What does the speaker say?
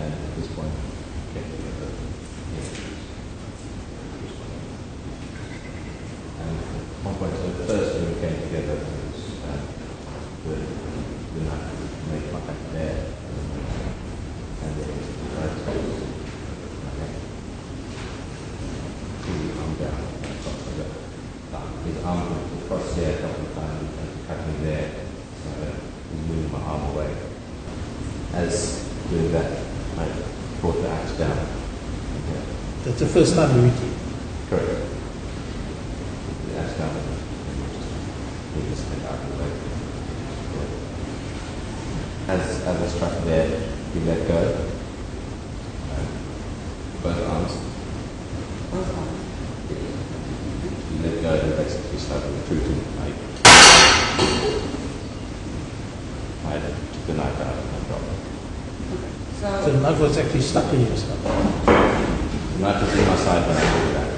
and at this point, get together. And at one point, so the first when we came together was the knife made contact there, and then arm down, his arm was across there a couple of times and cut me there, so he's moving my arm away. As doing that, I brought the axe down. Okay. That's the first time you meet him? Correct. The axe down and he just went out of the way. As I struck there, he let go. Both arms. He let go and basically started retreating. I took the knife out and dropped it. So the knife was actually stuck in your stomach? The knife was in my side when I pulled it out.